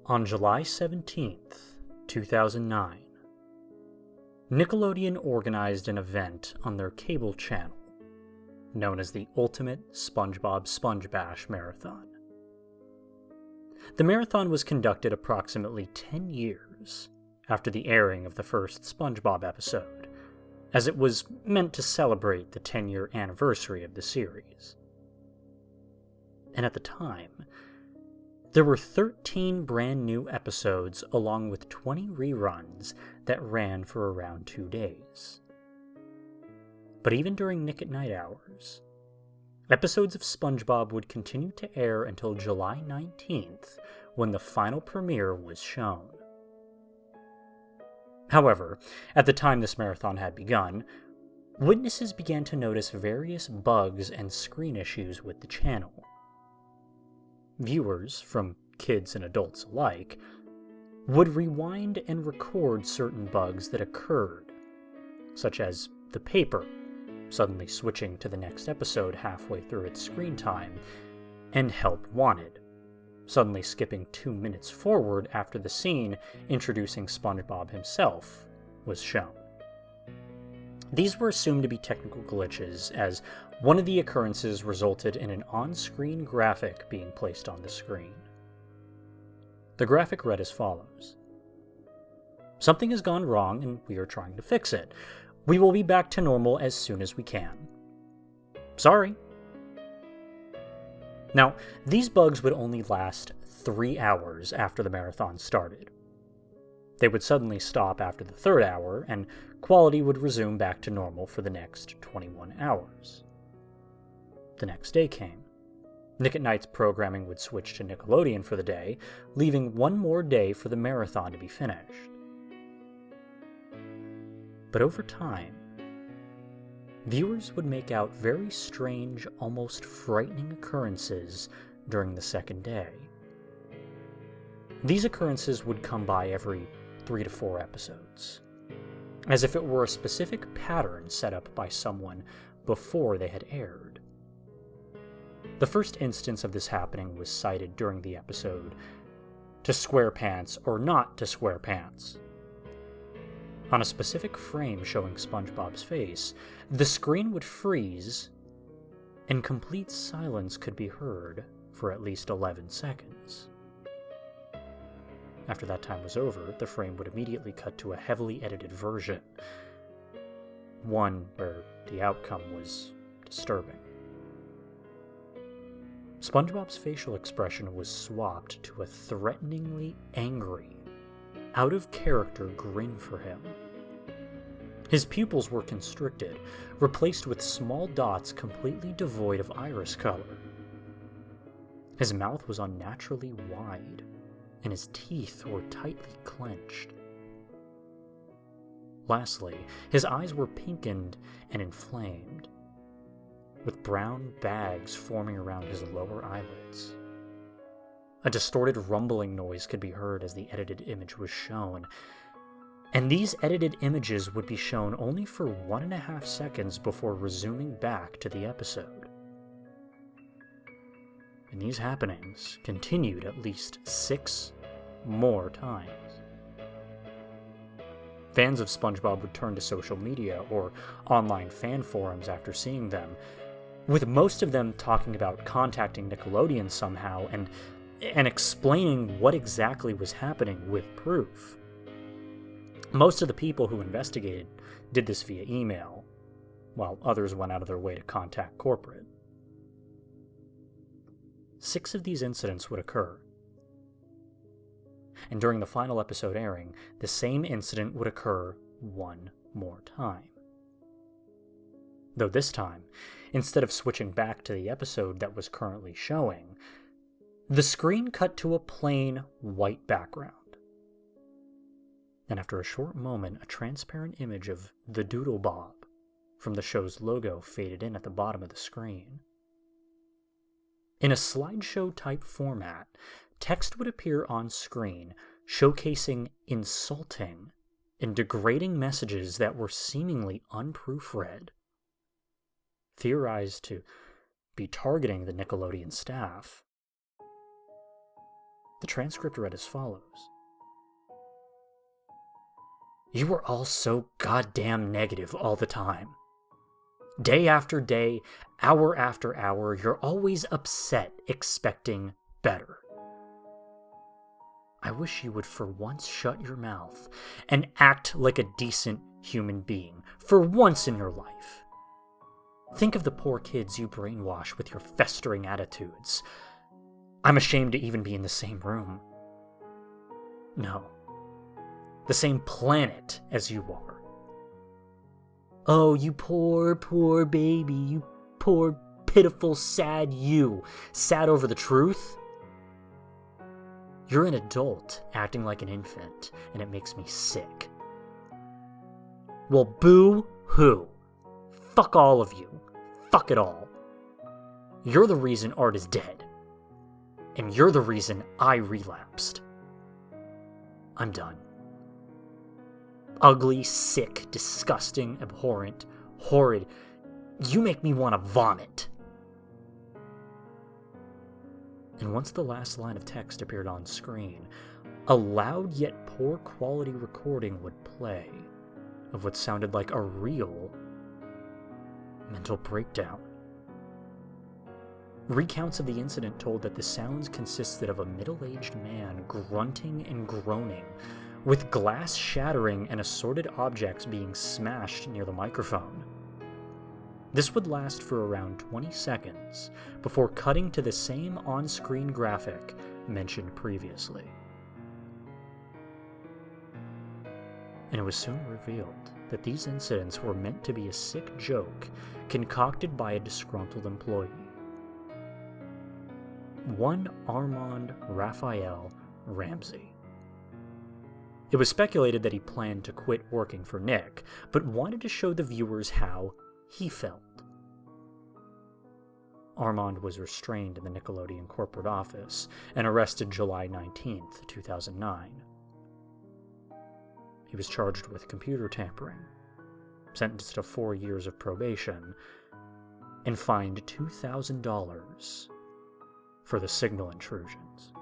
On July 17th, 2009, Nickelodeon organized an event on their cable channel, known as the Ultimate SpongeBob Sponge Bash Marathon. The marathon was conducted approximately 10 years after the airing of the first SpongeBob episode, as it was meant to celebrate the 10-year anniversary of the series. And at the time, there were 13 brand new episodes along with 20 reruns that ran for around 2 days. But even during Nick at Night hours, episodes of SpongeBob would continue to air until July 19th, when the final premiere was shown. However, at the time this marathon had begun, witnesses began to notice various bugs and screen issues with the channel. Viewers, from kids and adults alike, would rewind and record certain bugs that occurred, such as the paper suddenly switching to the next episode halfway through its screen time, and Help Wanted suddenly skipping 2 minutes forward after the scene introducing SpongeBob himself was shown. These were assumed to be technical glitches, as one of the occurrences resulted in an on-screen graphic being placed on the screen. The graphic read as follows: "Something has gone wrong and we are trying to fix it. We will be back to normal as soon as we can. Sorry." Now, these bugs would only last 3 hours after the marathon started. They would suddenly stop after the 3rd hour, and quality would resume back to normal for the next 21 hours. The next day came. Nick at Night's programming would switch to Nickelodeon for the day, leaving one more day for the marathon to be finished. But over time, viewers would make out very strange, almost frightening occurrences during the second day. These occurrences would come by every 3 to 4 episodes, as if it were a specific pattern set up by someone before they had aired. The first instance of this happening was cited during the episode To Square Pants or Not to Square Pants. On a specific frame showing SpongeBob's face, the screen would freeze, and complete silence could be heard for at least 11 seconds. After that time was over, the frame would immediately cut to a heavily edited version, one where the outcome was disturbing. SpongeBob's facial expression was swapped to a threateningly angry, out-of-character grin for him. His pupils were constricted, replaced with small dots completely devoid of iris color. His mouth was unnaturally wide, and his teeth were tightly clenched. Lastly, his eyes were pinkened and inflamed, with brown bags forming around his lower eyelids. A distorted rumbling noise could be heard as the edited image was shown, and these edited images would be shown only for 1.5 seconds before resuming back to the episode. And these happenings continued at least 6 more times. Fans of SpongeBob would turn to social media or online fan forums after seeing them, with most of them talking about contacting Nickelodeon somehow and explaining what exactly was happening with proof. Most of the people who investigated did this via email, while others went out of their way to contact corporate. 6 of these incidents would occur, and during the final episode airing, the same incident would occur one more time. Though this time, instead of switching back to the episode that was currently showing, the screen cut to a plain white background. And after a short moment, a transparent image of the Doodle Bob from the show's logo faded in at the bottom of the screen. In a slideshow-type format, text would appear on screen, showcasing insulting and degrading messages that were seemingly unproofread, theorized to be targeting the Nickelodeon staff. The transcript read as follows. You were all so goddamn negative all the time. Day after day, hour after hour, you're always upset, expecting better. I wish you would for once shut your mouth and act like a decent human being, for once in your life. Think of the poor kids you brainwash with your festering attitudes. I'm ashamed to even be in the same room. No. The same planet as you are. Oh, you poor, poor baby, you poor, pitiful, sad you. Sad over the truth? You're an adult acting like an infant, and it makes me sick. Well, boo-hoo. Fuck all of you. Fuck it all. You're the reason Art is dead. And you're the reason I relapsed. I'm done. Ugly, sick, disgusting, abhorrent, horrid. You make me want to vomit. And once the last line of text appeared on screen, a loud yet poor quality recording would play of what sounded like a real mental breakdown. Recounts of the incident told that the sounds consisted of a middle-aged man grunting and groaning, with glass shattering and assorted objects being smashed near the microphone. This would last for around 20 seconds before cutting to the same on-screen graphic mentioned previously. And it was soon revealed that these incidents were meant to be a sick joke concocted by a disgruntled employee. One Armand Raphael Ramsey. It was speculated that he planned to quit working for Nick, but wanted to show the viewers how he felt. Armand was restrained in the Nickelodeon corporate office and arrested July 19th, 2009. He was charged with computer tampering, sentenced to 4 years of probation, and fined $2,000 for the signal intrusions.